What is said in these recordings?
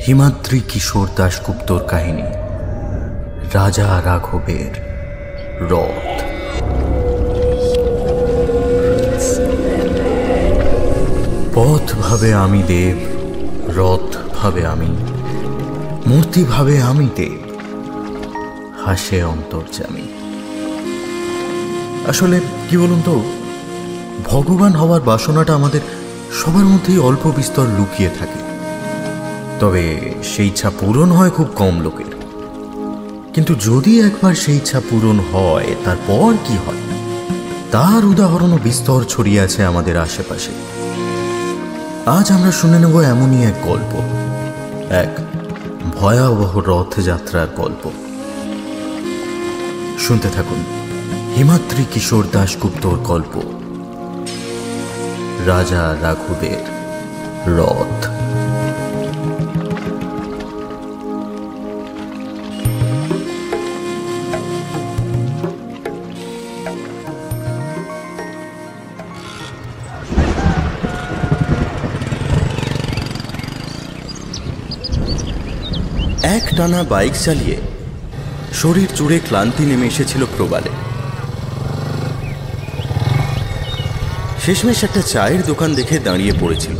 হিমাদ্রি কিশোর দাশগুপ্তর কাহিনী রাজা রাঘবের রথ। পথ ভাবে আমি দেব, রথ ভাবে আমি, মূর্তি ভাবে আমি দেব, হাসে অন্তর্যামী। আসলে কি বলুন তো, ভগবান হওয়ার বাসনাটা আমাদের সবার মধ্যেই অল্প বিস্তর লুকিয়ে থাকে, তবে সেই ইচ্ছা পূরণ হয় খুব কম লোকের। কিন্তু যদি একবার সেই ইচ্ছা পূরণ হয়, তারপর কি হয় তার উদাহরণও বিস্তর ছড়িয়ে আছে আমাদের আশেপাশে। আজ আমরা শুনে নেব এমনই এক গল্প, এক ভয়াবহ রথযাত্রার গল্প। শুনতে থাকুন হিমাদ্রি কিশোর দাশগুপ্তর গল্প রাজা রাঘবের রথ। এক টানা বাইক চালিয়ে শরীর জুড়ে ক্লান্তি নেমে এসেছিল প্রবালে। শেষমেশ একটা চায়ের দোকান দেখে দাঁড়িয়ে পড়েছিল।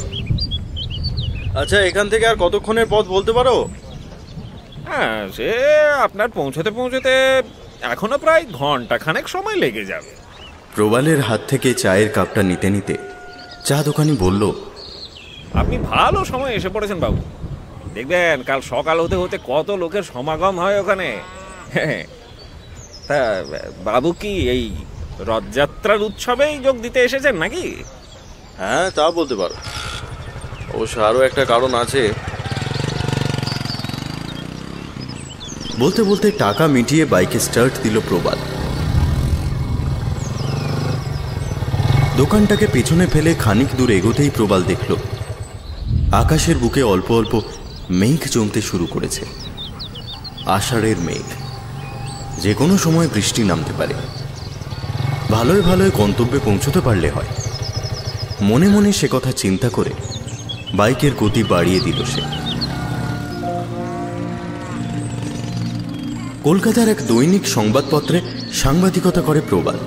আচ্ছা, এখান থেকে আর কতক্ষণের পথ বলতে পারো? হ্যাঁ, সে আপনার পৌঁছতে পৌঁছতে এখনো প্রায় ঘন্টাখানেক সময় লেগে যাবে। প্রবালের হাত থেকে চায়ের কাপটা নিতে নিতে চা দোকানি বলল, আপনি ভালো সময় এসে পড়েছেন বাবু। দেখবেন কাল সকাল হতে হতে কত লোকের সমাগম হয় ওখানে। তা বাবু কি এই রথযাত্রার উৎসবেই যোগ দিতে এসেছেন নাকি? হ্যাঁ, তা বলতে পারো। অবশ্য আরও একটা কারণ আছে। বলতে বলতে টাকা মিটিয়ে বাইকে স্টার্ট দিল প্রবাল। দোকানটাকে পেছনে ফেলে খানিক দূর এগোতেই প্রবাল দেখল আকাশের বুকে অল্প অল্প মেঘ জমতে শুরু করেছে। আষাঢ়ের মেঘ, যে কোনো সময় বৃষ্টি নামতে পারে। ভালোই ভালোই গন্তব্যে পৌঁছতে পারলে হয়। মনে মনে সে কথা চিন্তা করে বাইকের গতি বাড়িয়ে দিল সে। কলকাতার এক দৈনিক সংবাদপত্রে সাংবাদিকতা করে প্রবাল।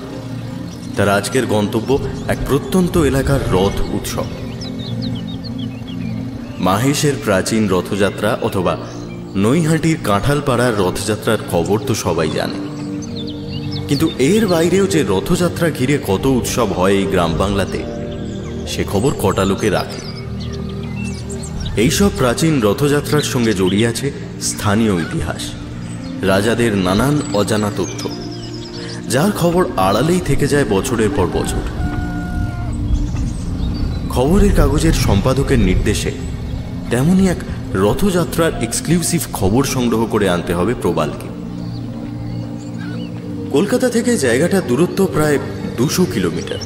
তার আজকের গন্তব্য এক প্রত্যন্ত এলাকার রথ উৎসব। মাহেশের প্রাচীন রথযাত্রা অথবা নৈহাটির কাঁঠালপাড়ার রথযাত্রার খবর তো সবাই জানে, কিন্তু এর বাইরেও যে রথযাত্রা ঘিরে কত উৎসব হয় এই গ্রাম বাংলাতে, সে খবর কটা লোকে রাখে। এইসব প্রাচীন রথযাত্রার সঙ্গে জড়িয়ে আছে স্থানীয় ইতিহাস, রাজাদের নানান অজানা তথ্য, যার খবর আড়ালেই থেকে যায় বছরের পর বছর। খবরের কাগজের সম্পাদকের নির্দেশে তেমনই এক রথযাত্রার এক্সক্লুসিভ খবর সংগ্রহ করে আনতে হবে প্রবালকে। কলকাতা থেকে জায়গাটার দূরত্ব প্রায় 200 কিলোমিটার।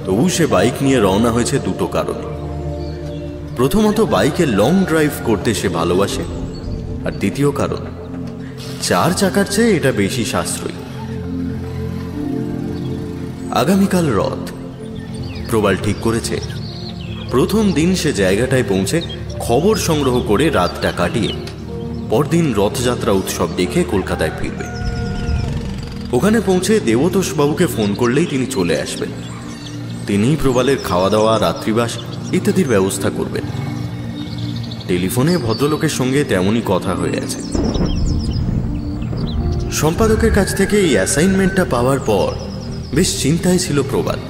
তবু সে বাইক নিয়ে রওনা হয়েছে দুটো কারণে। প্রথমত, বাইকে লং ড্রাইভ করতে সে ভালোবাসে, আর দ্বিতীয় কারণ, 4 চাকার চেয়ে এটা বেশি সাশ্রয়ী। আগামীকাল রথ। প্রবাল ঠিক করেছে প্রথম দিন সে জায়গাটায় পৌঁছে খবর সংগ্রহ করে রাতটা কাটিয়ে পরদিন রথযাত্রা উৎসব দেখে কলকাতায় ফিরবে। ওখানে পৌঁছে দেবতোষ বাবুকে ফোন করলেই তিনি চলে আসবেন। তিনিই প্রবালের খাওয়া দাওয়া, রাত্রিবাস ইত্যাদির ব্যবস্থা করবেন। টেলিফোনে ভদ্রলোকের সঙ্গে তেমনই কথা হয়ে আছে। সম্পাদকের কাছ থেকে এই অ্যাসাইনমেন্টটা পাওয়ার পর বেশ চিন্তায় ছিল প্রবাল।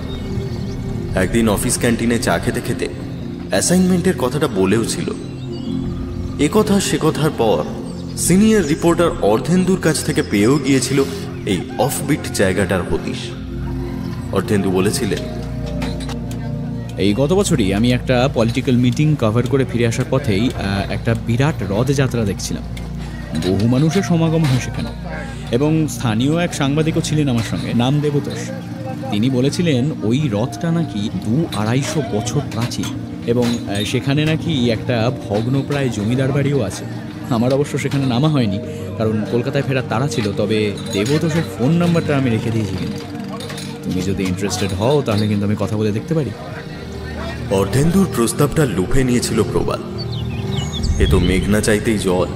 একদিন অফিস ক্যান্টিনে চা খেতে খেতে অ্যাসাইনমেন্টের কথাটা বলেও ছিল। এ কথা সে কথার পর সিনিয়র রিপোর্টার অর্ধেন্দুর কাছ থেকে পেয়েও গিয়েছিল এই অফবিট জায়গাটার হদিশ। অর্ধেন্দু বলেছিলেন, এই গত বছরই আমি একটা পলিটিক্যাল মিটিং কভার করে ফিরে আসার পথেই একটা বিরাট রথযাত্রা দেখছিলাম। বহু মানুষের সমাগম হয় সেখানে, এবং স্থানীয় এক সাংবাদিকও ছিলেন আমার সঙ্গে, নাম দেবতোষ। তিনি বলেছিলেন ওই রথটা নাকি 200-250 বছর প্রাচীন, এবং সেখানে নাকি একটা ভগ্নপ্রায় জমিদার বাড়িও আছে। আমার অবশ্য সেখানে নামা হয়নি, কারণ কলকাতায় ফেরার তাড়া ছিল। তবে দেবতোষের ফোন নাম্বারটা আমি রেখে দিয়েছি, কিন্তু তুমি যদি ইন্টারেস্টেড হও তাহলে কিন্তু আমি কথা বলে দেখতে পারি। অর্ধেন্দুর প্রস্তাবটা লুফে নিয়েছিল প্রবাল। এ তো মেঘনা চাইতেই জল।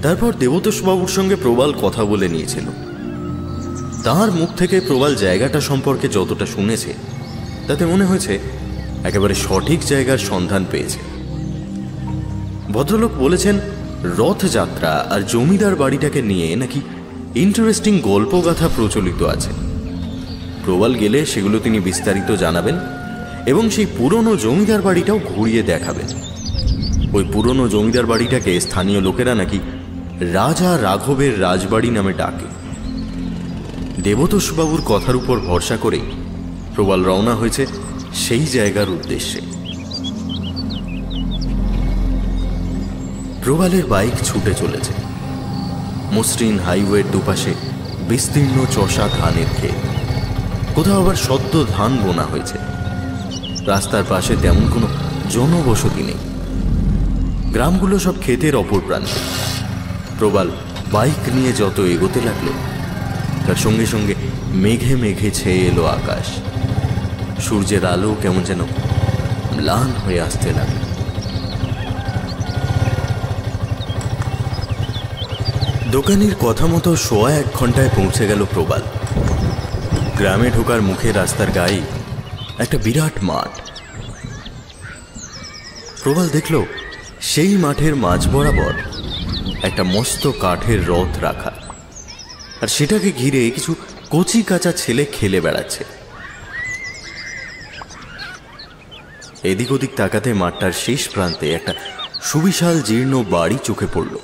তারপর দেবতোষবাবুর সঙ্গে প্রবাল কথা বলে নিয়েছিল। তার মুখ থেকে প্রবাল জায়গাটা সম্পর্কে যতটা শুনেছে তাতে মনে হয়েছে একেবারে সঠিক জায়গার সন্ধান পেয়েছে। ভদ্রলোক বলেছেন রথযাত্রা আর জমিদার বাড়িটাকে নিয়ে নাকি ইন্টারেস্টিং গল্পগাথা প্রচলিত আছে। প্রবাল গেলে সেগুলো তিনি বিস্তারিত জানাবেন এবং সেই পুরনো জমিদার বাড়িটাও ঘুরিয়ে দেখাবেন। ওই পুরনো জমিদার বাড়িটাকে স্থানীয় লোকেরা নাকি রাজা রাঘবের রাজবাড়ি নামে ডাকে। দেবতোষবাবুর কথার উপর ভরসা করেই প্রবাল রওনা হয়েছে সেই জায়গার উদ্দেশ্যে। প্রবালের বাইক ছুটে চলেছে। মসৃণ হাইওয়ের দুপাশে বিস্তীর্ণ চষা ধানের ক্ষেত, কোথাও আবার সদ্য ধান বোনা হয়েছে। রাস্তার পাশে তেমন কোনো জনবসতি নেই। গ্রামগুলো সব ক্ষেতের অপর প্রান্তে। প্রবাল বাইক নিয়ে যত এগোতে লাগলো তার সঙ্গে সঙ্গে মেঘে মেঘে ছেয়ে এলো আকাশ। সূর্যের আলো কেমন যেন ম্লান হয়ে আসতে লাগলো। দোকানির কথা মতো 1.25 ঘন্টায় পৌঁছে গেল প্রবাল। গ্রামে ঢোকার মুখে রাস্তার গায়ে একটা বিরাট মাঠ। প্রবাল দেখল সেই মাঠের মাঝ বরাবর একটা মস্ত কাঠের রথ রাখা, আর সেটাকে ঘিরে কিছু কচি কাঁচা ছেলে খেলে বেড়াচ্ছে। এদিক ওদিক তাকাতে মাঠটার শেষ প্রান্তে একটা সুবিশাল জীর্ণ বাড়ি চোখে পড়ল।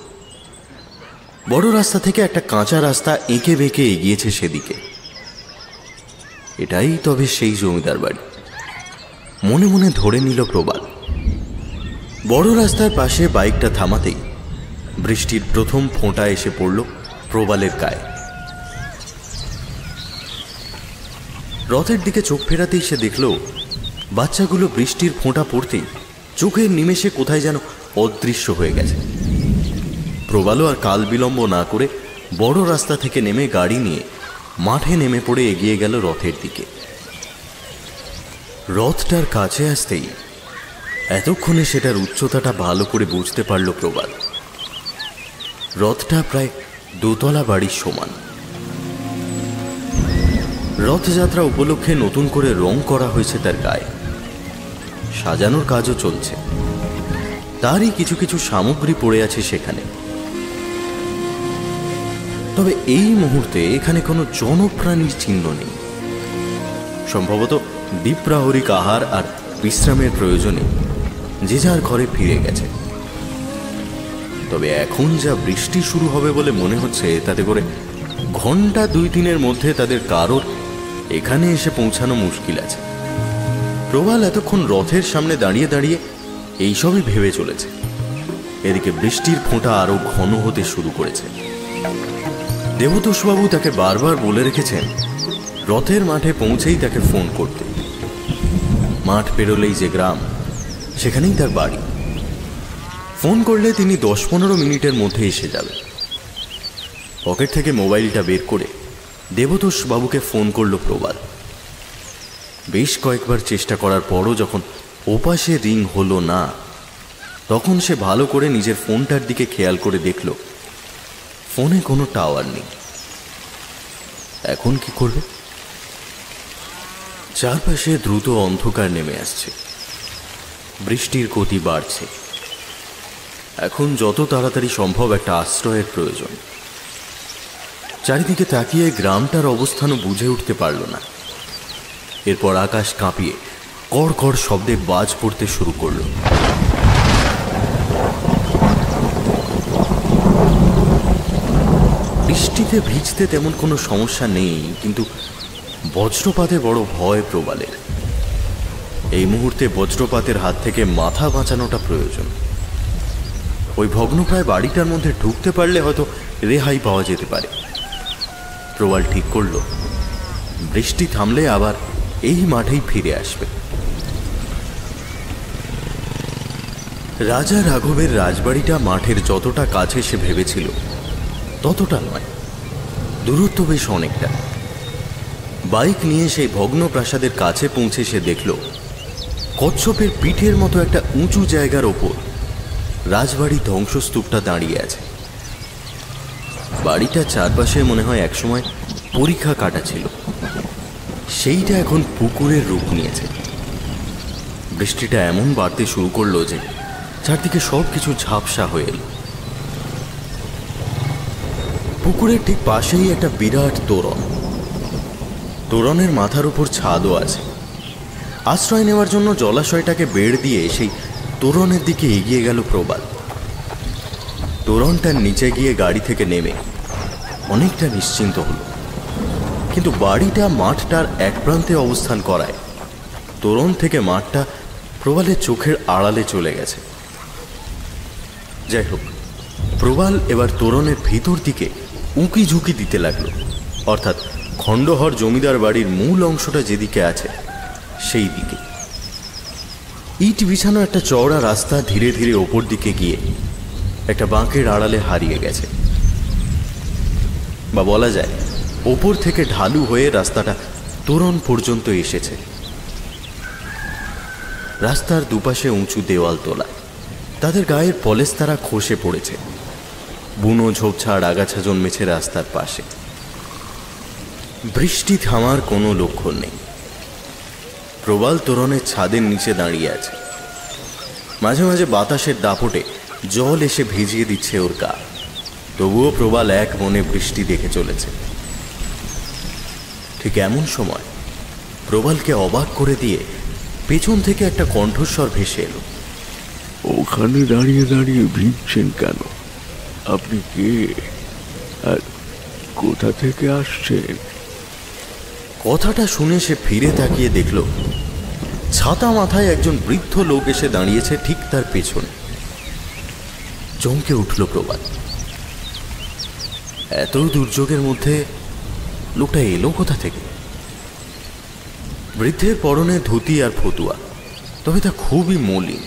বড় রাস্তা থেকে একটা কাঁচা রাস্তা এঁকে বেঁকে এগিয়েছে সেদিকে। এটাই তবে সেই জমিদার বাড়ি মনে মনে ধরে নিল প্রবাল। বড় রাস্তার পাশে বাইকটা থামাতেই বৃষ্টির প্রথম ফোঁটা এসে পড়ল প্রবালের গায়ে। রথের দিকে চোখ ফেরাতেই সে দেখল বাচ্চাগুলো বৃষ্টির ফোঁটা পড়তেই চোখের নিমেষে কোথায় যেন অদৃশ্য হয়ে গেছে। প্রবালও আর কাল বিলম্ব না করে বড় রাস্তা থেকে নেমে গাড়ি নিয়ে মাঠে নেমে পড়ে এগিয়ে গেল রথের দিকে। রথটার কাছে আসতেই এতক্ষণে সেটার উচ্চতাটা ভালো করে বুঝতে পারল প্রবাল। রথটা প্রায় 2 তলা বাড়ির সমান। রথযাত্রা উপলক্ষে নতুন করে রং করা হয়েছে তার গায়ে। সাজানোর কাজও চলছে। তারই কিছু কিছু সামগ্রী পড়ে আছে সেখানে। তবে এই মুহূর্তে এখানে কোনো জনপ্রাণীর চিহ্ন নেই। সম্ভবত দ্বীপ্রাহরিক আহার আর বিশ্রামের প্রয়োজনে যে যার ঘরে ফিরে গেছে। তবে এখন যা বৃষ্টি শুরু হবে বলে মনে হচ্ছে তাতে করে ঘন্টা 2-3-এর মধ্যে তাদের কারোর এখানে এসে পৌঁছানো মুশকিল আছে। প্রবাল এতক্ষণ রথের সামনে দাঁড়িয়ে দাঁড়িয়ে এইসবই ভেবে চলেছে। এদিকে বৃষ্টির ফোঁটা আরো ঘন হতে শুরু করেছে। দেবতোষবাবু তাকে বারবার বলে রেখেছেন রথের মাঠে পৌঁছেই তাকে ফোন করতে। মাঠ পেরোলেই যে গ্রাম সেখানেই তার বাড়ি। ফোন করলে তিনি 10-15 মিনিটের মধ্যে এসে যাবে। পকেট থেকে মোবাইলটা বের করে দেবতোষবাবুকে ফোন করল প্রবাল। বেশ কয়েকবার চেষ্টা করার পরও যখন ওপাশে রিং হলো না, তখন সে ভালো করে নিজের ফোনটার দিকে খেয়াল করে দেখল ফোনে কোনো টাওয়ার নেই। এখন কি করবে? চারপাশে দ্রুত অন্ধকার নেমে আসছে। বৃষ্টির গতি বাড়ছে। এখন যত তাড়াতাড়ি সম্ভব একটা আশ্রয়ের প্রয়োজন। চারিদিকে তাকিয়ে গ্রামটার অবস্থানও বুঝে উঠতে পারল না। এরপর আকাশ কাঁপিয়ে কড় কড় শব্দে বাজ পড়তে শুরু করল। বৃষ্টিতে ভিজতে তেমন কোনো সমস্যা নেই, কিন্তু বজ্রপাতে বড় ভয় প্রবালের। এই মুহূর্তে বজ্রপাতের হাত থেকে মাথা বাঁচানোটা প্রয়োজন। ওই ভগ্নপ্রায় বাড়িটার মধ্যে ঢুকতে পারলে হয়তো রেহাই পাওয়া যেতে পারে। প্রবাল ঠিক করল বৃষ্টি থামলে আবার এই মাঠেই ফিরে আসবে। রাজা রাঘবের রাজবাড়িটা মাঠের যতটা কাছে সে ভেবেছিল ততটা নয়, দূরত্ব বেশ অনেকটা। বাইক নিয়ে সেই ভগ্ন প্রাসাদের কাছে পৌঁছে সে দেখল কচ্ছপের পিঠের মতো একটা উঁচু জায়গার ওপর রাজবাড়ির ধ্বংসস্তূপটা দাঁড়িয়ে আছে। বাড়িটার চারপাশে মনে হয় একসময় পরীক্ষা কাটা ছিল, সেইটা এখন পুকুরের রূপ নিয়েছে। বৃষ্টিটা এমন বাড়তে শুরু করলো যে চারদিকে সব কিছু ঝাপসা হয়ে এলো। পুকুরের ঠিক পাশেই একটা বিরাট তোরণ। তোরণের মাথার উপর ছাদও আছে। আশ্রয় নেওয়ার জন্য জলাশয়টাকে বেড় দিয়ে সেই তোরণের দিকে এগিয়ে গেল প্রবাল। তোরণটার নিচে গিয়ে গাড়ি থেকে নেমে অনেকটা নিশ্চিন্ত হলো, কিন্তু বাড়িটা মাঠটার এক প্রান্তে অবস্থান করায় তোরণ থেকে মাঠটা প্রবালের চোখের আড়ালে চলে গেছে। যাই হোক, প্রবাল এবার তোরণের ভিতর দিকে উঁকি ঝুঁকি দিতে লাগলো, অর্থাৎ খণ্ডহর জমিদার বাড়ির মূল অংশটা যেদিকে আছে সেই দিকে। ইট বিছানো একটা চওড়া রাস্তা ধীরে ধীরে ওপর দিকে গিয়ে একটা বাঁকের আড়ালে হারিয়ে গেছে, বা বলা যায় ওপর থেকে ঢালু হয়ে রাস্তাটা তোরণ পর্যন্ত এসেছে। রাস্তার দুপাশে উঁচু দেওয়াল তোলা, তাদের গায়ের পলেস্তারা খসে পড়েছে। বুনো ঝোপঝাড় আগাছা জন্মেছে রাস্তার পাশে। বৃষ্টি থামার কোনো লক্ষণ নেই। প্রবাল তোরণের ছাদের নিচে দাঁড়িয়ে আছে। মাঝে মাঝে বাতাসের দাপটে জল এসে ভিজিয়ে দিচ্ছে ওর গা, তবুও প্রবাল এক মনে বৃষ্টি দেখে চলেছে। ঠিক এমন সময় প্রবালকে অবাক করে দিয়ে পেছন থেকে একটা কণ্ঠস্বর ভেসে এলো। ওখানে দাঁড়িয়ে দাঁড়িয়ে ভিজছেন কেন? আপনি কে আর কোথা থেকে আসছেন? কথাটা শুনে সে ফিরে তাকিয়ে দেখল ছাতা মাথায় একজন বৃদ্ধ লোক এসে দাঁড়িয়েছে ঠিক তার পেছনে। চমকে উঠল প্রবাল। এত দুর্যোগের মধ্যে লোকটা এলো কোথা থেকে? বৃদ্ধের পরনে ধুতি আর ফতুয়া, তবে তা খুবই মলিন,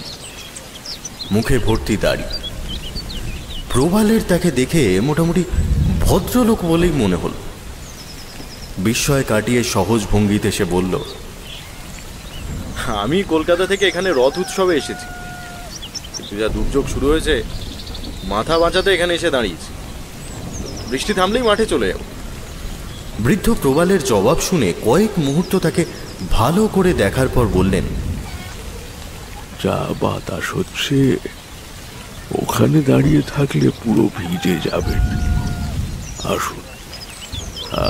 মুখে ভর্তি দাড়ি। প্রবালের তাকে দেখে মোটামুটি ভদ্রলোক বলেই মনে হল। বিস্ময় কাটিয়ে সহজ ভঙ্গিতে সে বলল, আমি কলকাতা থেকে এখানে রথ উৎসবে এসেছি, কিন্তু যা দুর্যোগ শুরু হয়েছে মাথা বাঁচাতে এখানে এসে দাঁড়িয়েছি। বৃষ্টি থামলেই মাঠে চলে যাব। বৃদ্ধ প্রবালের জবাব শুনে কয়েক মুহূর্ত তাকে ভালো করে দেখার পর বললেন, যা বাতাস হচ্ছে, ওখানে দাঁড়িয়ে থাকলে পুরো ভিজে যাবেন। আসুন,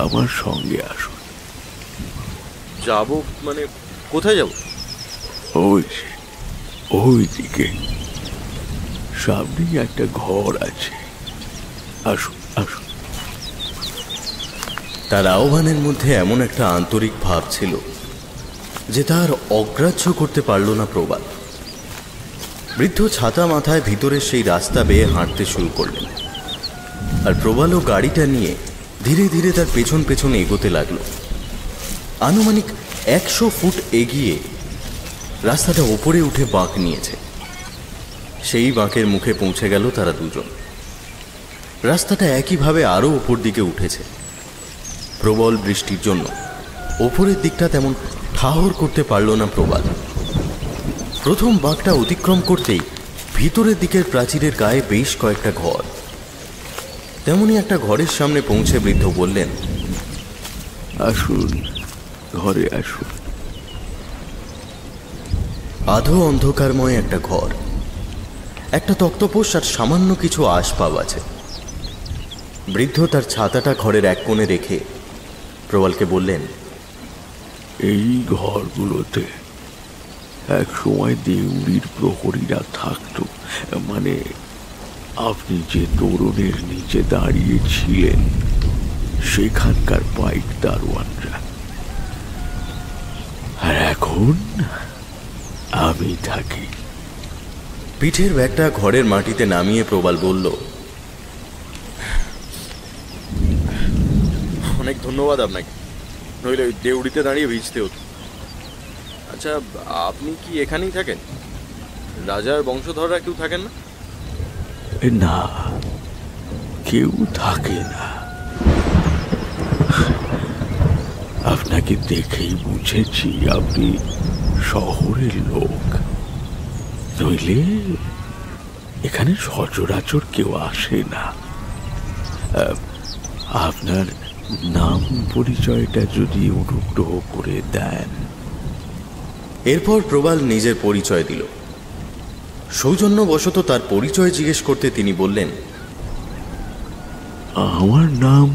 আমার সঙ্গে আসুন। যাব মানে কোথায় যাব? ওই দিকে সামনেই একটা ঘর আছে, আসুন আসুন। তার আহ্বানের মধ্যে এমন একটা আন্তরিক ভাব ছিল যে তার অগ্রাহ্য করতে পারল না প্রবাল। বৃদ্ধ ছাতা মাথায় ভিতরের সেই রাস্তা বেয়ে হাঁটতে শুরু করলেন, আর প্রবালও গাড়িটা নিয়ে ধীরে ধীরে তার পেছন পেছন এগোতে লাগলো। আনুমানিক 100 ফুট এগিয়ে রাস্তাটা ওপরে উঠে বাঁক নিয়েছে। সেই বাঁকের মুখে পৌঁছে গেল তারা দুজন। রাস্তাটা একইভাবে আরও ওপর দিকে উঠেছে। প্রবল বৃষ্টির জন্য ওপরের দিকটা তেমন ঠাহর করতে পারল না প্রবাল। প্রথম বাঁকটা অতিক্রম করতেই ভিতরের দিকের প্রাচীরের গায়ে বেশ কয়েকটা ঘর। তেমনি একটা ঘরের সামনে পৌঁছে বৃদ্ধ বললেন, আসুন, ঘরে আসুন। আধো অন্ধকারময় একটা ঘর, একটা তক্তপোষ আর সামান্য কিছু আসবাব আছে। বৃদ্ধ তার ছাতাটা ঘরের এক কোণে রেখে প্রবালকে বললেন, এই ঘরগুলোতে এক সময় দেউড়ির প্রহরীরা থাকতো, মানে আপনি যে তোরণের নিচে দাঁড়িয়ে ছিলেন সেখানকার পাইক দারোয়ানরা। আর এখন আমি থাকি। পিঠের ব্যাগটা ঘরের মাটিতে নামিয়ে প্রবাল বলল, অনেক ধন্যবাদ আপনাকে, নইলে ওই দেউড়িতে দাঁড়িয়ে ভিজতে হতো। আচ্ছা, আপনি কি এখানেই থাকেন? রাজার বংশধররা কেউ থাকেন না? না, কেউ থাকে না। আপনাকে দেখেই বুঝেছি আপনি শহরের লোক, নইলে এখানে সচরাচর কেউ আসে না। আপনার নাম পরিচয়টা যদি অনুগ্রহ করে দেন। এরপর প্রবাল নিজের পরিচয় দিল। সৌজন্যবশত তার পরিচয় জিজ্ঞেস করতে তিনি বললেন, আমার নাম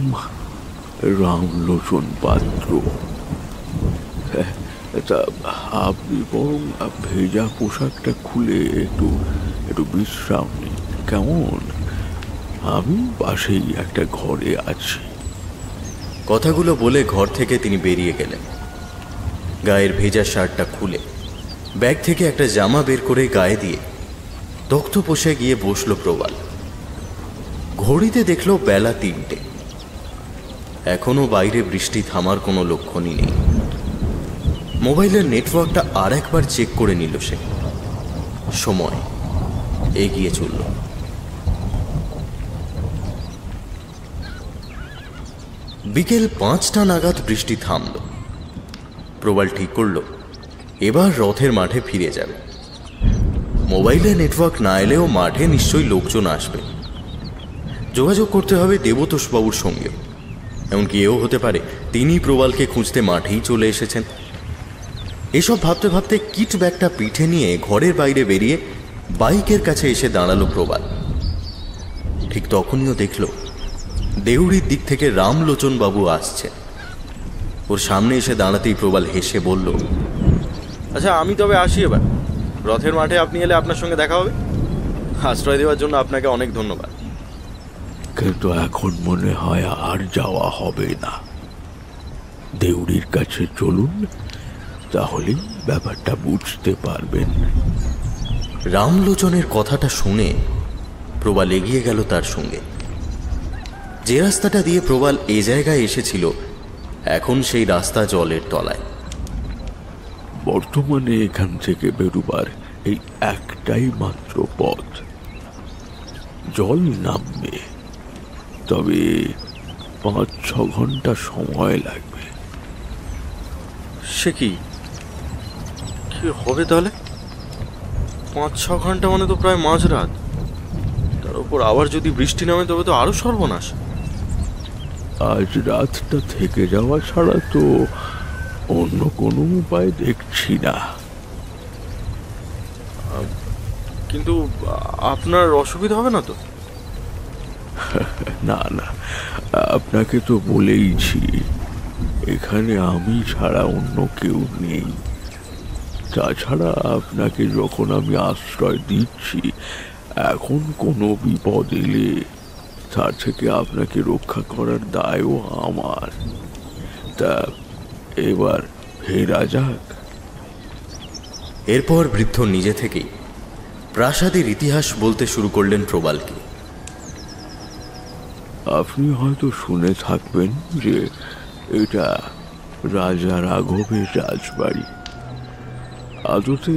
রামলোচন পাত্র। তা আপনি বরং ভেজা পোশাকটা খুলে একটু বিশ্রাম নিন, কেমন? আমি পাশেই একটা ঘরে আছি। কথাগুলো বলে ঘর থেকে তিনি বেরিয়ে গেলেন। গায়ের ভেজা শার্টটা খুলে ব্যাগ থেকে একটা জামা বের করে গায়ে দিয়ে তক্তপোষে গিয়ে বসল প্রবাল। ঘড়িতে দেখল বেলা 3টে। এখনো বাইরে বৃষ্টি থামার কোনো লক্ষণই নেই। মোবাইলের নেটওয়ার্কটা আর একবার চেক করে নিল সে। সময় এগিয়ে চলল। বিকেল 5টা নাগাদ বৃষ্টি থামল। প্রবাল ঠিক করল এবার রথের মাঠে ফিরে যাবে। মোবাইলে নেটওয়ার্ক না এলেও মাঠে নিশ্চয়ই লোকজন আসবে। যোগাযোগ করতে হবে দেবতোষবাবুর সঙ্গেও। এমনকি এও হতে পারে তিনি প্রবালকে খুঁজতে মাঠেই চলে এসেছেন। এসব ভাবতে ভাবতে কিট ব্যাগটা পিঠে নিয়ে ঘরের বাইরে বেরিয়ে বাইকের কাছে এসে দাঁড়ালো প্রবাল। ঠিক তখনইও দেখল দেউড়ির দিক থেকে রামলোচন বাবু আসছে। ওর সামনে এসে দাঁড়াতেই প্রবাল হেসে বলল, আচ্ছা, আমি তবে আসি এবার। রথের মাঠে আপনি এলে আপনার সঙ্গে দেখা হবে। আশ্রয় দেওয়ার জন্য আপনাকে অনেক ধন্যবাদ। কিন্তু এখন মনে হয় আর যাওয়া হবে না। দেউড়ির কাছে চলুন, তাহলে ব্যাপারটা বুঝতে পারবেন। রামলোচনের কথাটা শুনে প্রবাল এগিয়ে গেল তার সঙ্গে। যে রাস্তাটা দিয়ে প্রবাল এ জায়গায় এসেছিল এখন সেই রাস্তা জলের তলায়। বর্তমানে এখান থেকে বেরোবার এই একটাই মাত্র পথ। জল নামবে, তবে 5-6 ঘন্টা সময় লাগবে। সে কি হবে তাহলে? 5-6 ঘন্টা মানে তো প্রায় মাঝরাত। তার উপর আবার যদি বৃষ্টি নামে তবে তো আরো সর্বনাশ। আজ রাতটা থেকে যাওয়া ছাড়া তো অন্য কোনো উপায় দেখছি না। কিন্তু আপনার অসুবিধা হবে না তো? না না, আপনাকে তো বলেইছি এখানে আমি ছাড়া অন্য কেউ নেই। তাছাড়া আপনাকে যখন আমি আশ্রয় দিচ্ছি, এখন কোনো বিপদ এলে তার থেকে আপনাকে রক্ষা করার দায়ও আমার। তা এবার ফেরা যাক। এরপর বৃদ্ধ নিজে থেকেই প্রাসাদের ইতিহাস বলতে শুরু করলেন প্রবালকে। আপনি হয়তো শুনে থাকবেন যে এটা রাজা রাঘবের রাজবাড়ি। আদতে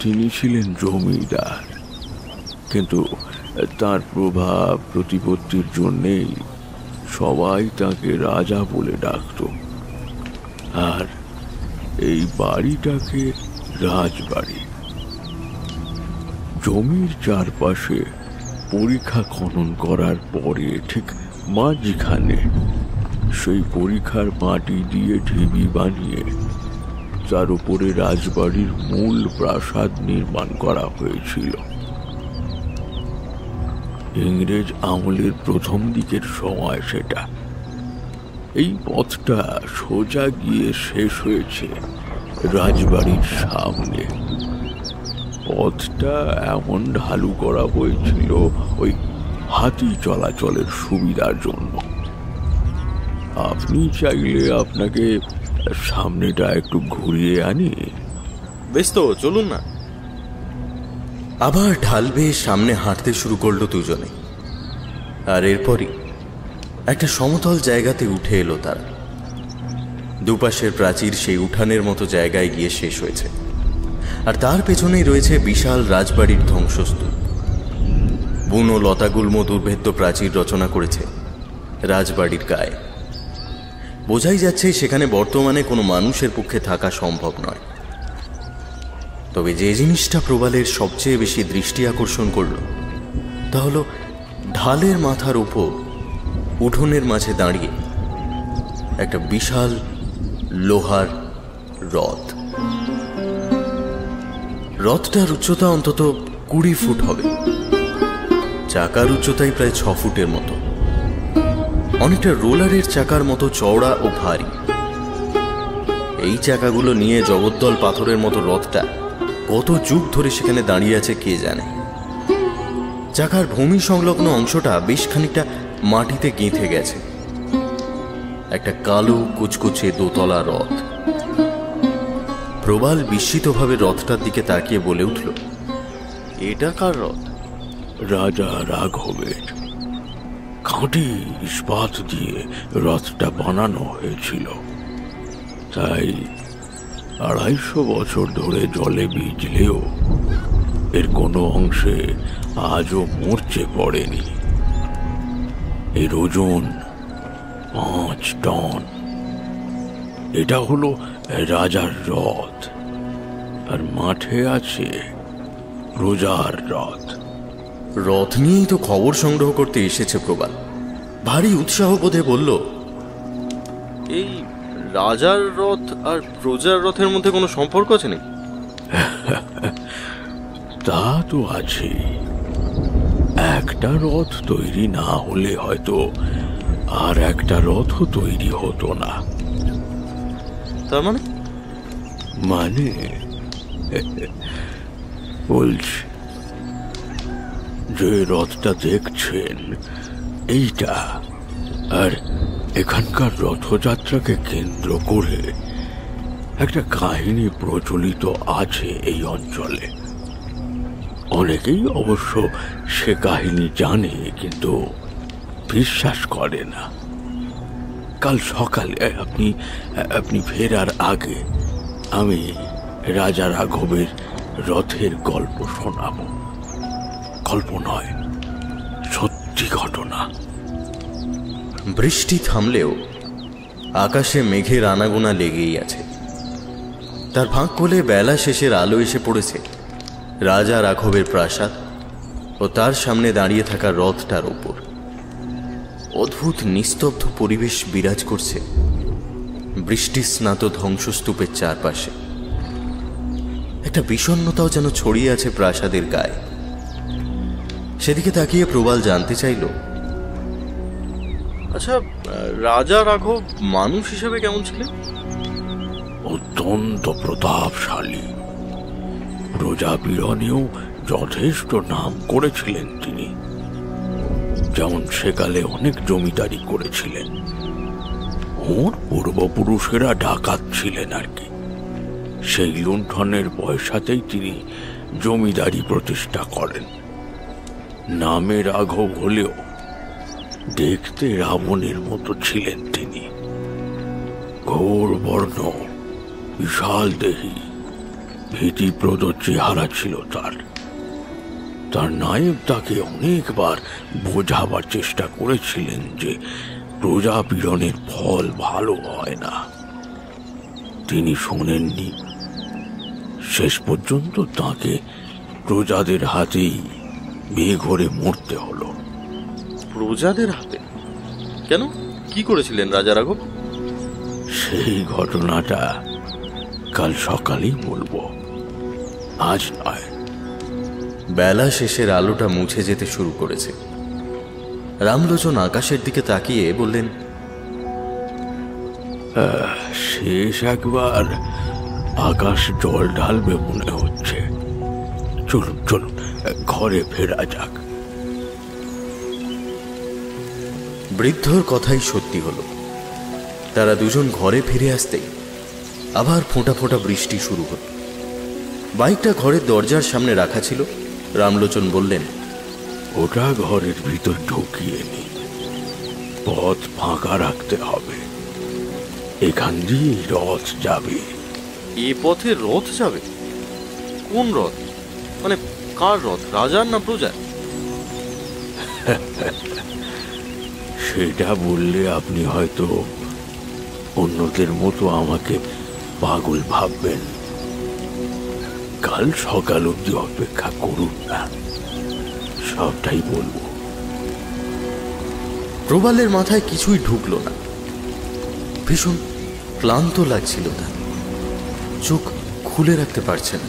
তিনি ছিলেন জমিদার, কিন্তু তার প্রভাব প্রতিপত্তির জন্যেই সবাই তাকে রাজা বলে ডাকত। আর এই বাড়িটাকে রাজবাড়ি। জমির চারপাশে পরিখা খনন করার পরে ঠিক মাঝখানে সেই পরিখার মাটি দিয়ে ঢিবি বানিয়ে তার উপরে রাজবাড়ির মূল প্রাসাদ নির্মাণ করা হয়েছিল। ইংরেজ আমলের প্রথম দিকের সময় সেটা। এই পথটা সোজা গিয়ে শেষ হয়েছে রাজবাড়ির সামনে। পথটা এমন ঢালু করা হয়েছিল ওই হাতি চলাচলের সুবিধার জন্য। আপনি চাইলে আপনাকে সামনেটা একটু ঘুরিয়ে আনি। বেশ তো, চলুন না। আবার ঢাল বেয়ে সামনে হাঁটতে শুরু করলো দুজনে। আর এরপরই একটা সমতল জায়গাতে উঠে এলো তারা। দুপাশের প্রাচীর সেই উঠানের মতো জায়গায় গিয়ে শেষ হয়েছে, আর তার পেছনেই রয়েছে বিশাল রাজবাড়ির ধ্বংসস্তূপ। বুনো লতাগুল্ম দুর্ভেদ্য প্রাচীর রচনা করেছে রাজবাড়ির গায়ে। বোঝাই যাচ্ছে সেখানে বর্তমানে কোনো মানুষের পক্ষে থাকা সম্ভব নয়। তবে যে জিনিসটা প্রবালের সবচেয়ে বেশি দৃষ্টি আকর্ষণ করল তা হলো ঢালের মাথার উপর উঠোনের মাঝে দাঁড়িয়ে একটা বিশাল লোহার রথ। রথটার উচ্চতা অন্তত 20 ফুট হবে, চাকার উচ্চতাই প্রায় 6 ফুটের মতো, অনেকটা রোলারের চাকার মতো চওড়া ও ভারী। এই চাকাগুলো নিয়ে জগদ্দল পাথরের মতো রথটা কত যুগ ধরে সেখানে দাঁড়িয়ে আছে কে জানে। চাকার ভূমি সংলগ্ন অংশটা বেশ খানিকটা মাটিতে গেঁথে গেছে। একটা কালো কুচকুচে দোতলা রথ। প্রবাল বিস্মিতভাবে রথটার দিকে তাকিয়ে বলে উঠল, এটা কার রথ? রাজা রাঘবের। খাঁটি ইস্পাত দিয়ে রথটা বানানো হয়েছিল, তাই 250 বছর ধরে জলে ভিজলেও এর কোনো অংশে আজও মরচে পড়েনি। এর ওজন 5 টন। এটা হলো রাজার রথ, আর মাঠে আছে প্রজার রথ। রথ নিয়েই তো খবর সংগ্রহ করতে এসেছে প্রবাল। ভারী উৎসাহ বোধে বলল, এই রাজার রথ আর প্রজার রথের মধ্যে কোনো সম্পর্ক আছে নাকি? তা তো আছে। একটা রথ তৈরি না হলে হয়তো আর একটা রথও তৈরি হতো না। তার মানে? মানে বলছি, যে রথটা দেখছেন এইটা, আর এখানকার রথযাত্রাকে কেন্দ্র করে একটা কাহিনী প্রচলিত আছে এই অঞ্চলে। অনেকেই অবশ্য সে কাহিনী জানে, কিন্তু বিশ্বাস করে না। কাল সকালে আপনি ফেরার আগে আমি রাজা রাঘবের রথের গল্প শোনাব। গল্প নয়, সত্যি ঘটনা। বৃষ্টি থামলেও আকাশে মেঘের আনাগোনা লেগেই আছে। তার ফাঁক কোলে বেলা শেষের আলো এসে পড়েছে রাজা রাঘবের প্রাসাদ ও তার সামনে দাঁড়িয়ে থাকা রথটার ওপর। অদ্ভুত নিস্তব্ধ পরিবেশ বিরাজ করছে বৃষ্টি স্নাত ধ্বংসস্তূপের চারপাশে। একটা বিষণ্ণতাও যেন ছড়িয়ে আছে প্রাসাদের গায়ে। সেদিকে তাকিয়ে প্রবাল জানতে চাইল, আচ্ছা, রাজা রাঘব মানুষ হিসেবে কেমন ছিলেন? অত্যন্ত প্রতাপশালী। প্রজাপীড়নেও যথেষ্ট নাম করেছিলেন তিনি। যেমন সেকালে অনেক জমিদারি করেছিলেন। ওর পূর্বপুরুষেরা ডাকাত ছিলেন আর কি। সেই লুণ্ঠনের পয়সাতেই তিনি জমিদারি প্রতিষ্ঠা করেন। নামে রাঘব হলেও দেখতে রাবণের মতো ছিলেন তিনি। ঘোর বর্ণ, বিশাল দেহী, ভীতিপ্রদ চেহারা ছিল তার। তার নায়ক তাকে অনেকবার বোঝাবার চেষ্টা করেছিলেন যে প্রজাপীড়নের ফল ভালো হয় না। তিনি শোনেননি। শেষ পর্যন্ত তাকে প্রজাদের হাতেই বেঘরে মরতে হলো। প্রজাদের হাতে? কেন? কি করেছিলেন রাজা রাঘব? সেই ঘটনাটা কাল সকালেই বলবো, আজ নয়। বেলা শেষের আলোটা মুছে যেতে শুরু করেছে। রামলোচন আকাশের দিকে তাকিয়ে বললেন, শেষ একবার আকাশ জল ঢালবে মনে হচ্ছে। চলুন চলুন, ঘরে ফেরা যাক। বৃদ্ধর কথাই সত্যি হলো। তারা দুজন ঘরে ফিরে আসতেই আবার ফোঁটা ফোঁটা বৃষ্টি শুরু হল। বাইকটা ঘরের দরজার সামনে রাখা ছিল। রামলোচন বললেন, ওটা ঘরের ভিতর ঢুকিয়ে নি, পথ ফাঁকা রাখতে হবে। এখান দিয়ে রথ যাবে। এ পথে রথ যাবে? কোন রথ? মানে কার রথ, রাজার না প্রজার? সেটা বললে আপনি হয়তো অন্যদের মতো আমাকে পাগল ভাববেন। কাল সকাল অবধি অপেক্ষা করুন না, সবটাই বলবো। প্রবালের মাথায় কিছুই ঢুকলো না। ভীষণ ক্লান্ত লাগছিল তার, চোখ খুলে রাখতে পারছে না।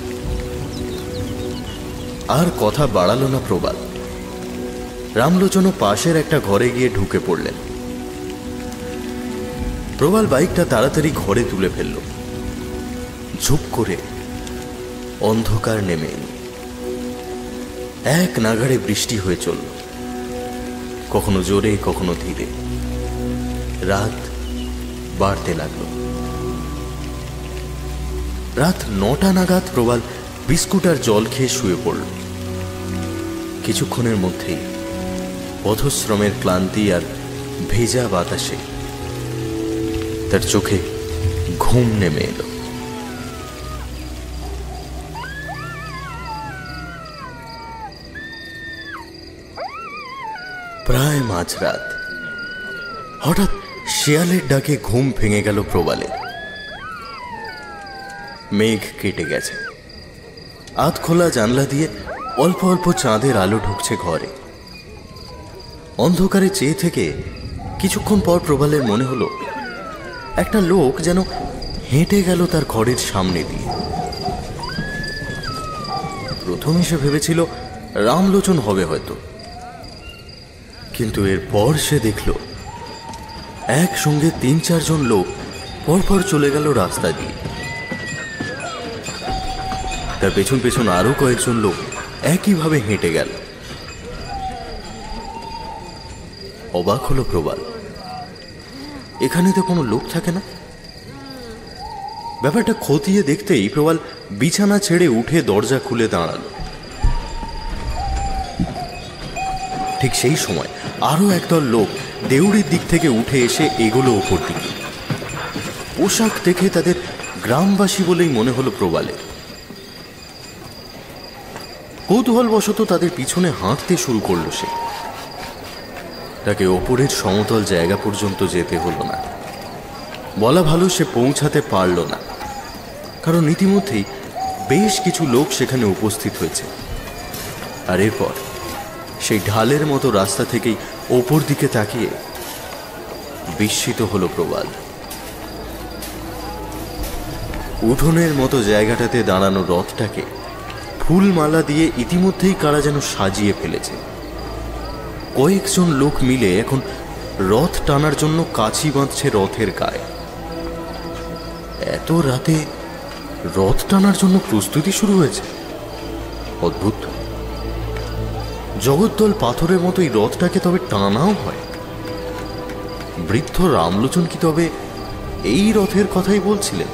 আর কথা বাড়ালো না প্রবাল। রামলোচন পাশের একটা ঘরে গিয়ে ঢুকে পড়লেন। প্রবাল বাইকটা তাড়াতাড়ি ঘরে তুলে ফেলল। ঝুপ করে অন্ধকার নেমে এল। এক নাগাড়ে বৃষ্টি হয়ে চলল, কখনো জোরে কখনো ধীরে। রাত বাড়তে লাগলো। রাত 9টা নাগাদ প্রবাল বিস্কুট আর জল খেয়ে শুয়ে পড়ল। কিছুক্ষণের মধ্যেই পথশ্রমের ক্লান্তি আর ভেজা বাতাসে তার চোখে ঘুম নেমে এলো। প্রায় মাঝরাত। হঠাৎ শিয়ালের ডাকে ঘুম ভেঙে গেল প্রবালের। মেঘ কেটে গেছে। আধ খোলা জানলা দিয়ে অল্প অল্প চাঁদের আলো ঢুকছে ঘরে। অন্ধকারে চেয়ে থেকে কিছুক্ষণ পর প্রবালের মনে হলো একটা লোক যেন হেঁটে গেল তার ঘরের সামনে দিয়ে। প্রথমে সে ভেবেছিল রামলোচন হবে হয়তো, কিন্তু এরপর সে দেখল একসঙ্গে 3-4 জন লোক পরপর চলে গেল রাস্তা দিয়ে। তার পেছন পেছন আরো কয়েকজন লোক একইভাবে হেঁটে গেল। অবাক হলো প্রবাল, এখানে তো কোনো লোক থাকে না। ব্যাপারটা খতিয়ে দেখতেই প্রবাল বিছানা ছেড়ে উঠে দরজা খুলে দাঁড়ালো। ঠিক সেই সময় আরো একদল লোক দেউড়ির দিক থেকে উঠে এসে এগোলো ওপর দিকে। পোশাক দেখে তাদের গ্রামবাসী বলেই মনে হলো প্রবালের। কৌতূহলবশত তাদের পিছনে হাঁটতে শুরু করলো সে। তাকে ওপরের সমতল জায়গা পর্যন্ত যেতে হলো না। বলা ভালো সে পৌঁছাতে পারল না, কারণ ইতিমধ্যেই বেশ কিছু লোক সেখানে উপস্থিত হয়েছে। আর এরপর সেই ঢালের মতো রাস্তা থেকেই ওপর দিকে তাকিয়ে বিস্মিত হলো প্রবাল। উঠোনের মতো জায়গাটাতে দাঁড়ানো রথটাকে ফুলমালা দিয়ে ইতিমধ্যেই কারা যেন সাজিয়ে ফেলেছে। কয়েকজন লোক মিলে এখন রথ টানার জন্য কাছি বাঁধছে রথের গায়ে। এত রাতে রথ টানার জন্য প্রস্তুতি শুরু হয়েছে। অদ্ভুত। জগদ্দল পাথরের মতো এই রথটাকে তবে টানাও হয়? বৃদ্ধ রামলোচন কি তবে এই রথের কথাই বলছিলেন?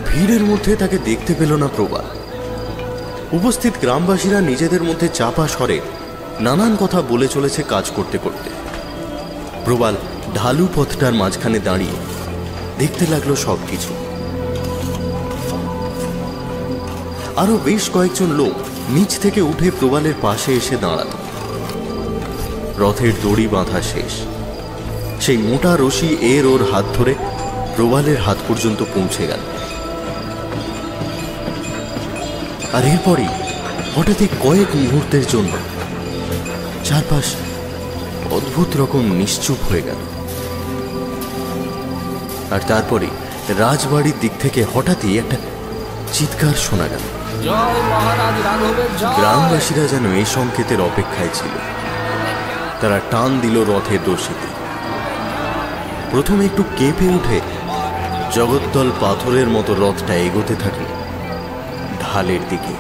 ভিড়ের মধ্যে তাকে দেখতে পেল না প্রবাল। উপস্থিত গ্রামবাসীরা নিজেদের মধ্যে চাপা স্বরে নানান কথা বলে চলেছে কাজ করতে করতে। প্রবাল ঢালু পথটার মাঝখানে দাঁড়িয়ে দেখতে লাগলো সবকিছু। আরো বেশ কয়েকজন লোক নিচ থেকে উঠে প্রবালের পাশে এসে দাঁড়ালো। রথের দড়ি বাঁধা শেষ। সেই মোটা রশি এর ওর হাত ধরে প্রবালের হাত পর্যন্ত পৌঁছে গেল। আর এরপরই হঠাৎই কয়েক মুহূর্তের জন্য চারপাশ অদ্ভুত রকম নিশ্চুপ হয়ে গেল। আর তারপরে রাজবাড়ির দিক থেকে হঠাৎই একটা চিৎকার শোনা গেল। গ্রামবাসীরা যেন এই সংকেতের অপেক্ষায় ছিল। তারা টান দিল রথের দড়িতে। প্রথমে একটু কেঁপে উঠে জগদ্দল পাথরের মতো রথটা এগোতে থাকলো ঢালের দিকে।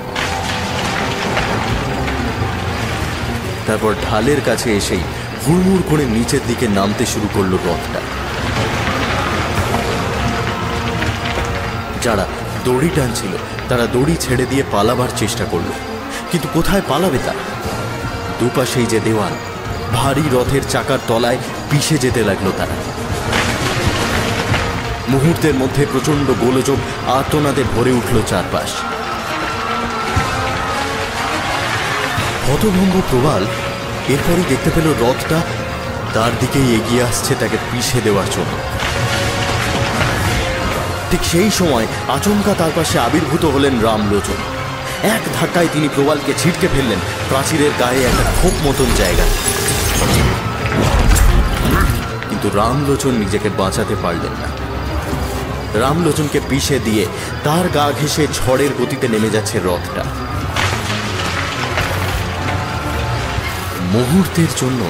তারপর ঢালের কাছে এসেই হুড়মুড় করে নিচের দিকে নামতে শুরু করলো রথটা। যারা দড়ি টানছিল তারা দড়ি ছেড়ে দিয়ে পালাবার চেষ্টা করলো, কিন্তু কোথায় পালাবে তারা? দুপাশেই যে দেওয়াল, ভারী রথের চাকার তলায় পিষে যেতে লাগলো তারা। মুহূর্তের মধ্যে প্রচন্ড গোলযোগ আর্তনাদে ভরে উঠল চারপাশ। হতভম্ব প্রবাল এরপরই দেখতে পেল রথটা তার দিকেই এগিয়ে আসছে তাকে পিষে দেওয়ার জন্য। ঠিক সেই সময় আচমকা তার পাশে আবির্ভূত হলেন রামলোচন। এক ধাক্কায় তিনি প্রবালকে ছিটকে ফেললেন, প্রাচীরের গায়ে একটা খোপ মতন জায়গা, কিন্তু রামলোচন নিজেকে বাঁচাতে পারলেন না। রামলোচনকে পিষে দিয়ে তার গা ঘেঁষে ঝড়ের গতিতে নেমে যাচ্ছে রথটা। মুহূর্তের জন্য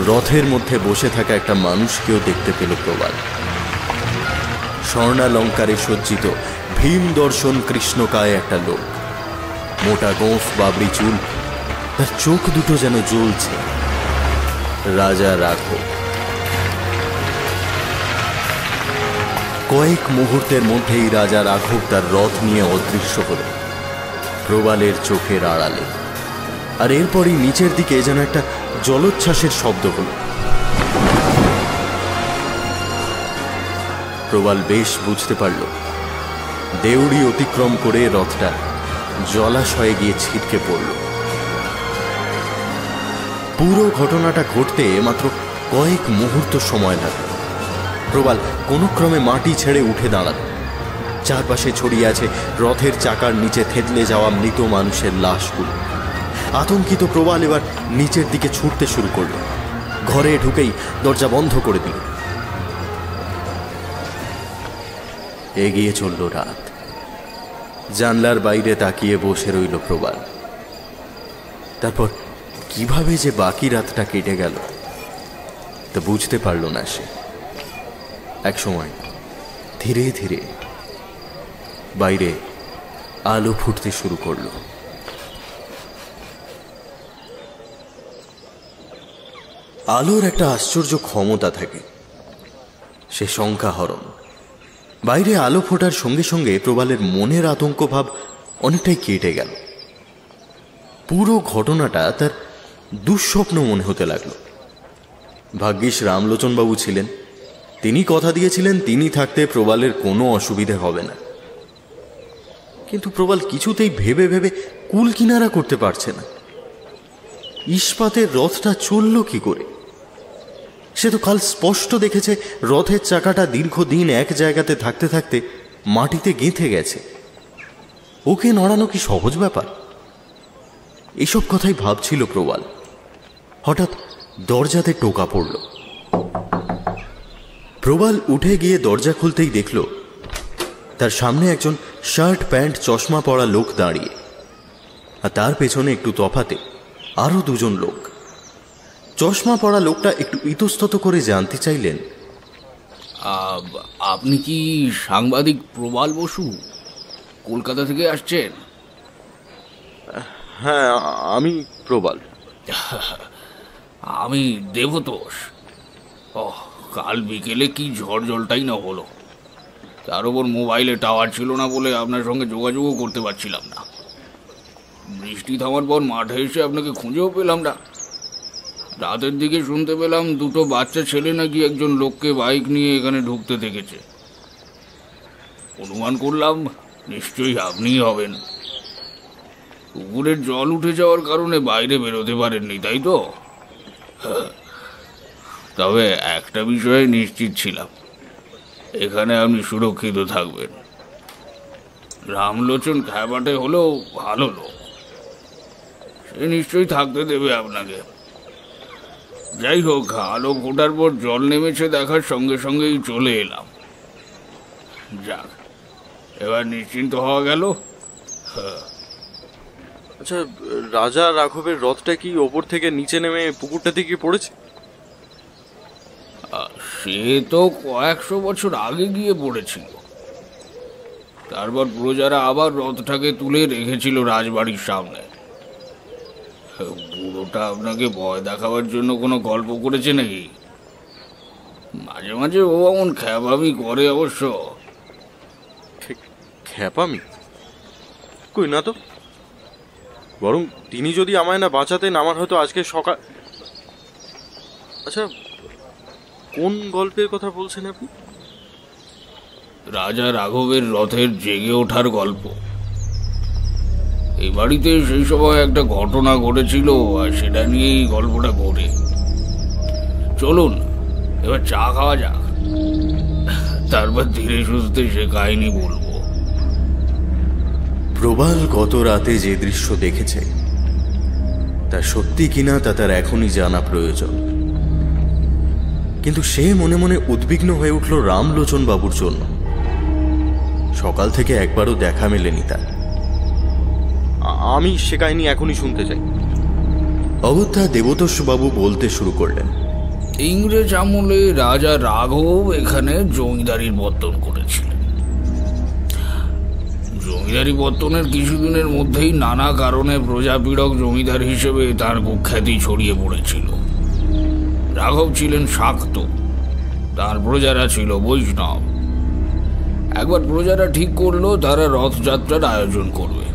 রথের মধ্যে বসে থাকা একটা মানুষকেও দেখতে পেল প্রবাল। স্বর্ণালঙ্কারে সজ্জিত ভীম দর্শন কৃষ্ণকায় একটা লোক, মোটা গোঁফ বাবরি চুল, তার চোখ দুটো যেন জ্বলছে। রাজা রাঘব। কয়েক মুহূর্তের মধ্যেই রাজা রাঘব তার রথ নিয়ে অদৃশ্য হল প্রবালের চোখের আড়ালে। আর এরপরই নিচের দিকে যেন একটা জলোচ্ছ্বাসের শব্দ হল। প্রবাল বেশ বুঝতে পারল দেউড়ি অতিক্রম করে রথটা জলাশয়ে গিয়ে ছিটকে পড়ল। পুরো ঘটনাটা ঘটতে মাত্র কয়েক মুহূর্ত সময় লাগল। প্রবাল কোনো ক্রমে মাটি ছেড়ে উঠে দাঁড়াল। চারপাশে ছড়িয়ে আছে রথের চাকার নিচে থেতলে যাওয়া মৃত মানুষের লাশগুলো। আতঙ্কিত প্রবাল এবার নিচের দিকে ছুটতে শুরু করল। ঘরে ঢুকেই দরজা বন্ধ করে দিল। এগিয়ে চলল রাত। জানলার বাইরে তাকিয়ে বসে রইল প্রবাল। তারপর কিভাবে যে বাকি রাতটা কেটে গেল তা বুঝতে পারল না সে। একসময় ধীরে ধীরে বাইরে আলো ফুটতে শুরু করল। আলোর একটা আশ্চর্য ক্ষমতা থাকে, সে সংখ্যাহরণ। বাইরে আলো ফোটার সঙ্গে সঙ্গে প্রবালের মনের আতঙ্ক ভাব অনেকটাই কেটে গেল। পুরো ঘটনাটা তার দুঃস্বপ্ন মনে হতে লাগলো। ভাগ্যিস রামলোচনবাবু ছিলেন, তিনি কথা দিয়েছিলেন তিনি থাকতে প্রবালের কোনো অসুবিধে হবে না। কিন্তু প্রবাল কিছুতেই ভেবে ভেবে কুল কিনারা করতে পারছে না। ইস্পাতের রথটা চলল কি করে? সে তো কাল স্পষ্ট দেখেছে রথের চাকাটা দীর্ঘদিন এক জায়গাতে থাকতে থাকতে মাটিতে গেঁথে গেছে। ওকে নড়ানো কি সহজ ব্যাপার? এসব কথাই ভাবছিল প্রবাল। হঠাৎ দরজাতে টোকা পড়ল। প্রবাল উঠে গিয়ে দরজা খুলতেই দেখল তার সামনে একজন শার্ট প্যান্ট চশমা পরা লোক দাঁড়িয়ে, আর তার পেছনে একটু তফাতে আরো দুজন লোক। চশমা পরা লোকটা একটু ইতস্তত করে জানতে চাইলেন, আপনি কি সাংবাদিক প্রবাল বসু? কলকাতা থেকে আসছেন? হ্যাঁ, আমি প্রবাল। আমি দেবতোষ। কাল বিকেলে কি ঝড় জলটাই না হলো, তার উপর মোবাইলে টাওয়ার ছিল না বলে আপনার সঙ্গে যোগাযোগও করতে পারছিলাম না। বৃষ্টি থামার পর মাঠে এসে আপনাকে খুঁজেও পেলাম না। রাতের দিকে শুনতে পেলাম দুটো বাচ্চা ছেলে নাকি একজন লোককে বাইক নিয়ে এখানে ঢুকতে দেখেছে। অনুমান করলাম নিশ্চয়ই আপনিই হবেন। পুকুরের জল উঠে যাওয়ার কারণে বাইরে বেরোতে পারেননি, তাই তো? তবে একটা বিষয়ে নিশ্চিত ছিলাম, এখানে আপনি সুরক্ষিত থাকবেন। রামলোচন খ্যাবাটে হলেও ভালো লোক, সে নিশ্চয়ই থাকতে দেবে আপনাকে। যাই হোক, আলো ফোটার পর জল নেমেছে দেখার সঙ্গে সঙ্গেই চলে এলাম। যাক, এবার নিশ্চিন্ত হওয়া গেল। আচ্ছা, রাজা রাঘবের রথটা কি ওপর থেকে নিচে নেমে পুকুরটা থেকে পড়েছে? সে তো কয়েকশো বছর আগে গিয়ে পড়েছিল। তারপর প্রজারা আবার রথটাকে তুলে রেখেছিল রাজবাড়ির সামনে। বুড়োটা আপনাকে ভয় দেখাবার জন্য কোনো গল্প করেছে নাকি? মাঝে মাঝে ও এমন খ্যাপামি করে অবশ্য। খ্যাপামি? কই না তো। বরং তিনি যদি আমায় না বাঁচাতেন, আমার হয়তো আজকে সকাল। আচ্ছা, কোন গল্পের কথা বলছেন আপনি? রাজা রাঘবের রথের জেগে ওঠার গল্প। এই বাড়িতে সেই সময় একটা ঘটনা ঘটেছিল, আর সেটা নিয়েই গল্পটা ঘটে। চলুন এবার চা খাওয়া যাক, তারপর ধীরে সুস্থে সে কাহিনী বলবো। প্রবাল গত রাতে যে দৃশ্য দেখেছে তা সত্যি কিনা তা তার এখনই জানা প্রয়োজন। কিন্তু সে মনে মনে উদ্বিগ্ন হয়ে উঠল রামলোচন বাবুর জন্য। সকাল থেকে একবারও দেখা মেলেনি তার। আমি সে কাহিনী এখনই শুনতে চাই। অগত্যা দেবতোষ বাবু বলতে শুরু করলেন। ইংরেজ আমলে রাজা রাঘব এখানে জমিদারির বর্তন করেছিলেন। জমিদারি বর্তনের কিছুদিনের মধ্যেই নানা কারণে প্রজাপীড়ক জমিদার হিসেবে তার কুখ্যাতি ছড়িয়ে পড়েছিল। রাঘব ছিলেন শাক্ত, তার প্রজারা ছিল বৈষ্ণব। একবার প্রজারা ঠিক করলো তারা রথযাত্রার আয়োজন করবে,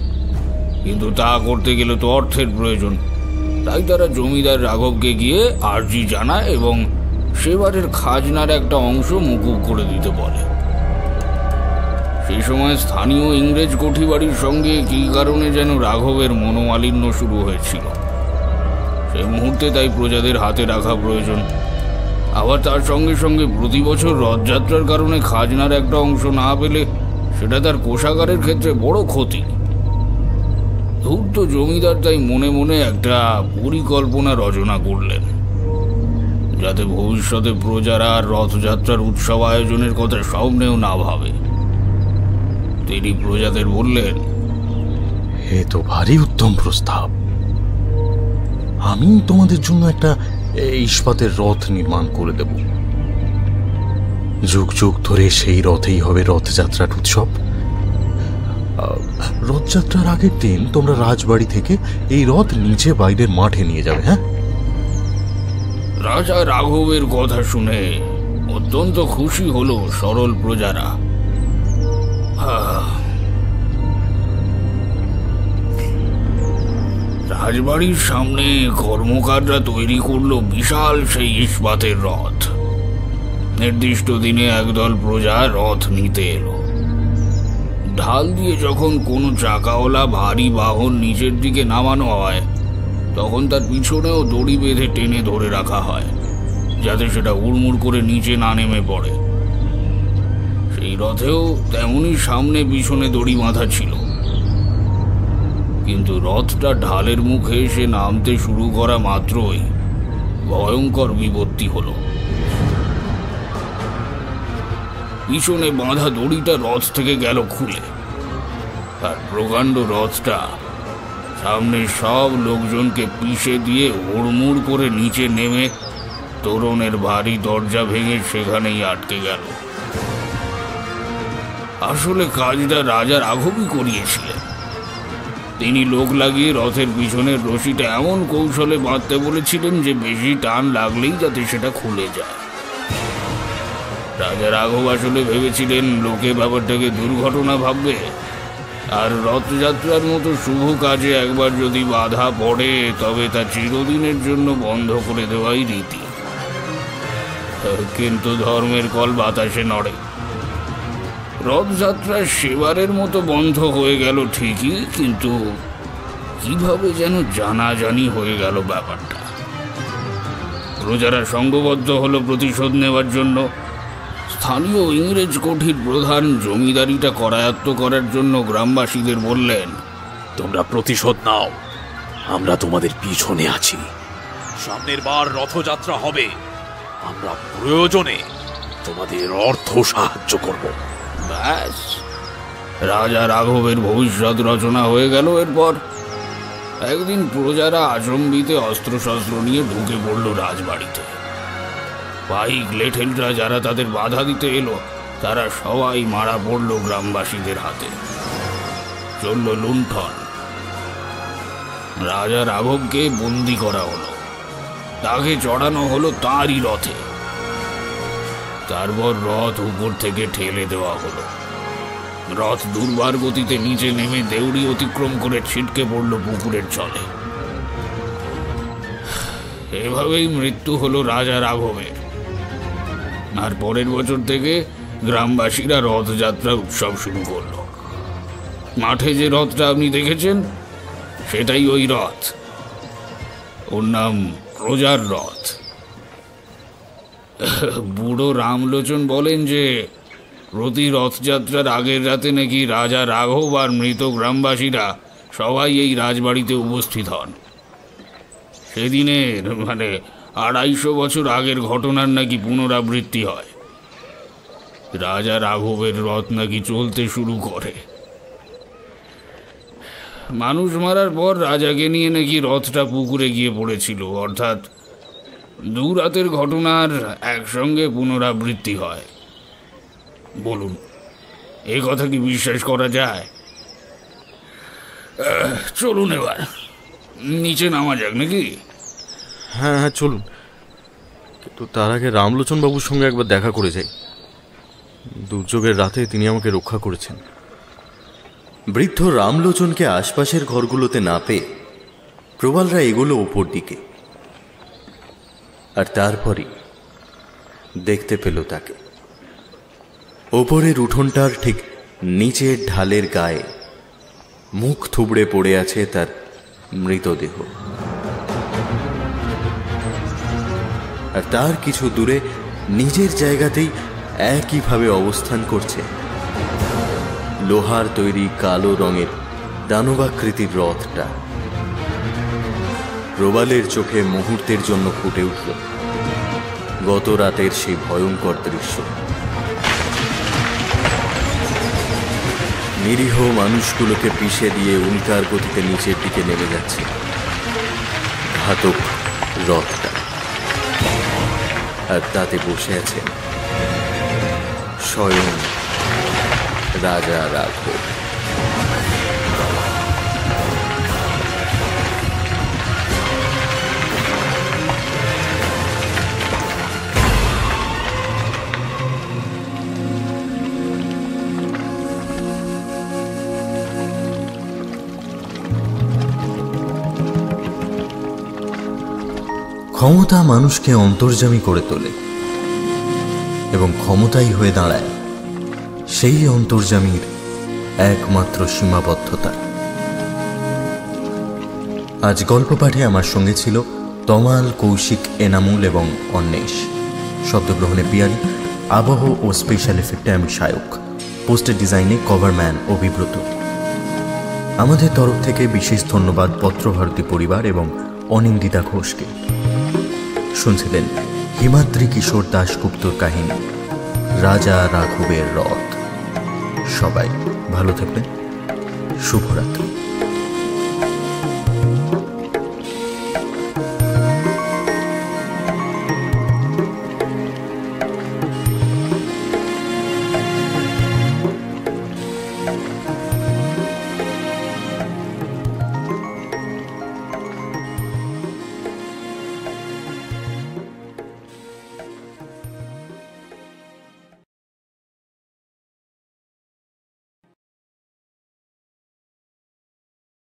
কিন্তু তা করতে গেলে তো অর্থের প্রয়োজন। তাই তারা জমিদার রাঘবকে গিয়ে আর্জি জানায় এবং সেবারের খাজনার একটা অংশ মুকুব করে দিতে বলে। সেই সময় স্থানীয় ইংরেজ কোঠিবাড়ির সঙ্গে কী কারণে যেন রাঘবের মনোমালিন্য শুরু হয়েছিল। সেই মুহূর্তে তাই প্রজাদের হাতে রাখা প্রয়োজন। আবার তার সঙ্গে সঙ্গে প্রতি বছর রথযাত্রার কারণে খাজনার একটা অংশ না পেলে সেটা তার কোষাগারের ক্ষেত্রে বড় ক্ষতি। ধূর্ত জমিদার তাই মনে মনে একটা পরিকল্পনা রচনা করলেন, যাতে ভবিষ্যতে প্রজারা রথযাত্রার উৎসব আয়োজনের কথা স্বপ্নেও না ভাবে। তিনি প্রজাদের বললেন, এ তো ভারী উত্তম প্রস্তাব। আমি তোমাদের জন্য একটা ইস্পাতের রথ নির্মাণ করে দেব। যুগ যুগ ধরে সেই রথেই হবে রথযাত্রার উৎসব। রথযাত্রার আগের দিন তোমরা রাজবাড়ি থেকে এই রথ নিচে বাইরের মাঠে নিয়ে যাবে। হ্যাঁ, রাজা রাঘবের কথা শুনে অত্যন্ত খুশি হলো সরল প্রজারা। রাজবাড়ির সামনে কর্মকাররা তৈরি করলো বিশাল সেই ইস্পাতের রথ। নির্দিষ্ট দিনে একদল প্রজা রথ নিতে এলো। ঢাল দিয়ে যখন কোনো চাকাওয়ালা ভারী বাহন নিচের দিকে নামানো হয়, তখন তার পিছনেও দড়ি বেঁধে টেনে ধরে রাখা হয়, যাতে সেটা হুড়মুড় করে নিচে না নেমে পড়ে। সেই রথেও তেমনই সামনে পিছনে দড়ি বাঁধা ছিল। কিন্তু রথটা ঢালের মুখে এসে নামতে শুরু করা মাত্রই ভয়ঙ্কর বিপত্তি হলো। পিছনে বাঁধা দড়িটা রথ থেকে গেল খুলে, আর প্রকাণ্ড রথটা সামনে সব লোকজনকে পিষে দিয়ে হুড়মুড় করে নিচে নেমে তোরণের ভারী দরজা ভেঙে সেখানেই আটকে গেল। আসলে কাজটা রাজা রাঘবই করিয়েছিলেন। তিনি লোক লাগিয়ে রথের পিছনের রশিটা এমন কৌশলে বাঁধতে বলেছিলেন যে বেশি টান লাগলেই যাতে সেটা খুলে যায়। রাজা রাঘব আসলে ভেবেছিলেন লোকে ব্যাপারটাকে দুর্ঘটনা ভাববে, আর রথযাত্রার মতো শুভ কাজে একবার যদি বাধা পড়ে তবে তা চিরদিনের জন্য বন্ধ করে দেওয়াই রীতি। কিন্তু ধর্মের কল বাতাসে নড়ে। রথযাত্রা সেবারের মতো বন্ধ হয়ে গেল ঠিকই, কিন্তু কিভাবে যেন জানাজানি হয়ে গেল ব্যাপারটা। প্রজারা সংঘবদ্ধ হলো প্রতিশোধ নেওয়ার জন্য। স্থানীয় ইংরেজ কোঠির প্রধান জমিদারিটা করায়ত্ত করার জন্য গ্রামবাসীদের বললেন, তোমরা প্রতিশোধ নাও, আমরা তোমাদের পিছনে আছি। সামনের বার রথযাত্রা হবে, আমরা প্রয়োজনে তোমাদের অর্থ সাহায্য করব। ব্যাস, রাজা রাঘবের ভবিষ্যৎ রচনা হয়ে গেল। এরপর একদিন প্রজারা আচম্বিতে অস্ত্রশস্ত্র নিয়ে ঢুকে পড়ল রাজবাড়িতে। পাইক লেঠেলরা যারা তাদের বাধা দিতে এলো, তারা সবাই মারা পড়ল গ্রামবাসীদের হাতে। চলল লুণ্ঠন। রাজা রাঘবকে বন্দি করা হলো, তাকে চড়ানো হলো তাঁরই রথে। তারপর রথ উপর থেকে ঠেলে দেওয়া হলো। রথ দুর্বার গতিতে নিচে নেমে দেউড়ি অতিক্রম করে ছিটকে পড়ল পুকুরের জলে। এভাবেই মৃত্যু হলো রাজা রাঘবের। আর পরের বছর থেকে গ্রামবাসীরা রথযাত্রা উৎসব শুরু করলো। মাঠে যে রথটা আপনি দেখেছেন সেটাই ওই রথ। ওর নাম প্রজার রথ। বুড়ো রামলোচন বলেন যে প্রতি রথযাত্রার আগের রাতে নাকি রাজা রাঘব আর মৃত গ্রামবাসীরা সবাই এই রাজবাড়িতে উপস্থিত হন। সেদিনের 250 বছর আগের ঘটনার নাকি পুনরাবৃত্তি হয়। রাজা রাঘবের রথ নাকি চলতে শুরু করে। মানুষ মারার পর রাজাকে নিয়ে নাকি রথটা পুকুরে গিয়ে পড়েছিল, অর্থাৎ 2 রাতের ঘটনার একসঙ্গে পুনরাবৃত্তি হয়। বলুন, এই কথা কি বিশ্বাস করা যায়? চলুন এবার নিচে নামা যাক নাকি? হ্যাঁ হ্যাঁ চলুন, কিন্তু তার আগে রামলোচন বাবুর সঙ্গে একবার দেখা করে যাই। দুর্যোগের রাতে তিনি আমাকে রক্ষা করেছেন। বৃদ্ধ রামলোচনকে আশপাশের ঘরগুলোতে না পেয়ে প্রবালরা এগোলো ওপর দিকে, আর তারপরই দেখতে পেল তাকে। ওপরের উঠোনটার ঠিক নিচের ঢালের গায়ে মুখ থুবড়ে পড়ে আছে তার মৃতদেহ, আর তার কিছু দূরে নিজের জায়গাতেই একইভাবে অবস্থান করছে লোহার তৈরি কালো রঙের দানবাকৃতির রথটা। প্রবালের চোখে মুহূর্তের জন্য ফুটে উঠল গত রাতের সেই ভয়ঙ্কর দৃশ্য। নিরীহ মানুষগুলোকে পিষে দিয়ে উল্কার গতিতে নিচের দিকে নেমে যাচ্ছে ঘাতক রথটা, আর তাতে বসে আছেন স্বয়ং রাজা রাঘব। ক্ষমতা মানুষকে অন্তর্যামী করে তোলে এবং ক্ষমতাই হয়ে দাঁড়ায় সেই অন্তর্যামীর একমাত্র সীমাবদ্ধতা। আজ গল্প পাঠে আমার সঙ্গে ছিল তমাল, কৌশিক, এনামুল এবং অন্বেষ। শব্দগ্রহণে পিয়ালি, আবহ ও স্পেশাল এফেক্টে আমি সায়ক, পোস্টার ডিজাইনে কভারম্যান অভিব্রত। আমাদের তরফ থেকে বিশেষ ধন্যবাদ পত্রভারতী পরিবার এবং অনিন্দিতা ঘোষকে। শুনছিলেন হিমাদ্রি কিশোর দাশগুপ্তর কাহিনী রাজা রাঘবের রথ। সবাই ভালো থাকবেন। শুভরাত্রি।